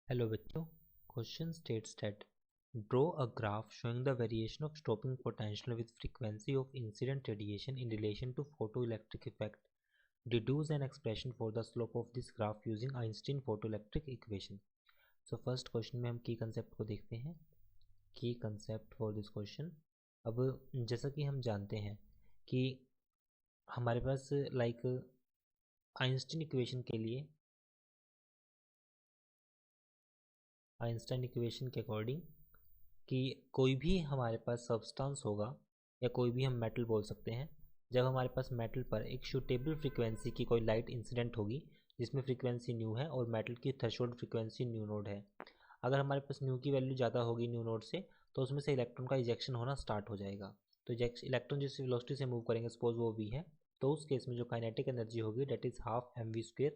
Hello बच्चों, question states that draw a graph showing the variation of stopping potential with frequency of incident radiation in relation to photoelectric effect. Deduce an expression for the slope of this graph using Einstein photoelectric equation. So first question में हम की concept को देखते हैं. की concept for this question. अब जैसा कि हम जानते हैं कि हमारे पास आइंस्टीन इक्वेशन के लिए आइंस्टाइन इक्वेशन के अकॉर्डिंग कि कोई भी हमारे पास सब्सटेंस होगा या कोई भी हम मेटल बोल सकते हैं, जब हमारे पास मेटल पर एक सूटेबल फ्रीक्वेंसी की कोई लाइट इंसिडेंट होगी जिसमें फ्रीक्वेंसी न्यू है और मेटल की थ्रेशोल्ड फ्रीक्वेंसी न्यू नोड है. अगर हमारे पास न्यू की वैल्यू ज़्यादा होगी न्यू नोड से तो उसमें से इलेक्ट्रॉन का इजेक्शन होना स्टार्ट हो जाएगा. तो इलेक्ट्रॉन जिस वेलोसिटी से मूव करेंगे, सपोज वो वी है, तो उस केस में जो काइनेटिक एनर्जी होगी that is half mv²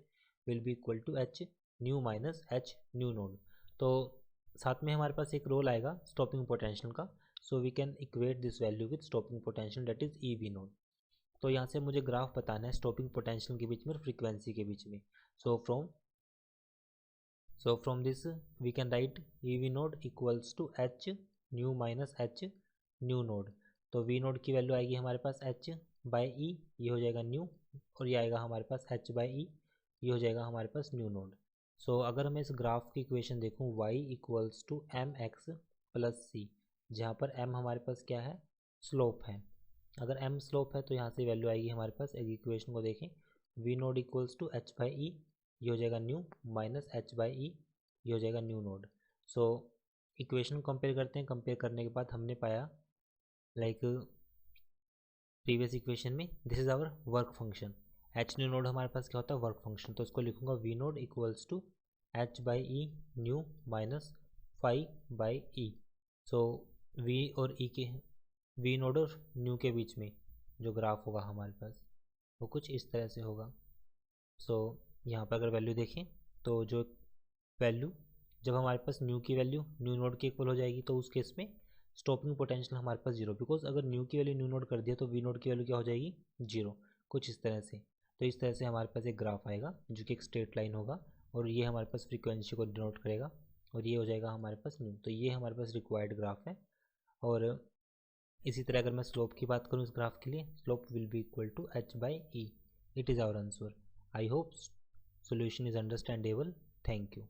will be equal to h nu minus h new naught. तो साथ में हमारे पास एक रोल आएगा स्टॉपिंग पोटेंशियल का. So we can equate this value with stopping potential that is e v naught. तो यहाँ से मुझे ग्राफ बताना है स्टॉपिंग पोटेंशियल के बीच में और फ्रीक्वेंसी के बीच में. So from this we can write e v naught equals to h nu minus h new naught. तो वी नोड की वैल्यू आएगी हमारे पास एच बाई ई, ये हो जाएगा न्यू, और ये आएगा हमारे पास एच बाई ई, ये हो जाएगा हमारे पास न्यू नोड. सो अगर मैं इस ग्राफ की इक्वेशन देखूँ y equals to M X plus C, जहाँ पर m हमारे पास क्या है, स्लोप है. अगर m स्लोप है तो यहाँ से वैल्यू आएगी हमारे पास, एक इक्वेशन को देखें, v nought equals to H by E, ये हो जाएगा new, minus H by E, ये हो जाएगा new nought. So equation compare करते हैं. कंपेयर करने के बाद हमने पाया प्रीवियस इक्वेशन में this is our work function. H new nought हमारे पास क्या होता है, वर्क फंक्शन. तो इसको लिखूंगा v naught equals to H by e nu minus five by e. So v और ई के वी नोड और न्यू के बीच में जो ग्राफ होगा हमारे पास वो कुछ इस तरह से होगा. सो यहाँ पर अगर वैल्यू देखें तो जो वैल्यू जब हमारे पास न्यू की वैल्यू न्यू नोड के इक्वल हो जाएगी तो उस केस में स्टॉपिंग पोटेंशियल हमारे पास जीरो, बिकॉज अगर न्यू की वैल्यू न्यू नोड कर दिया तो वी नोड की वैल्यू क्या हो जाएगी, जीरो, कुछ इस तरह से. तो इस तरह से हमारे पास एक ग्राफ आएगा जो कि एक स्ट्रेट लाइन होगा और ये हमारे पास फ्रीक्वेंसी को डिनोट करेगा और ये हो जाएगा हमारे पास न्यू. तो ये हमारे पास रिक्वायर्ड ग्राफ है. और इसी तरह अगर मैं स्लोप की बात करूँ इस ग्राफ के लिए, slope will be equal to H by e. It is our answer. I hope solution is understandable. Thank you.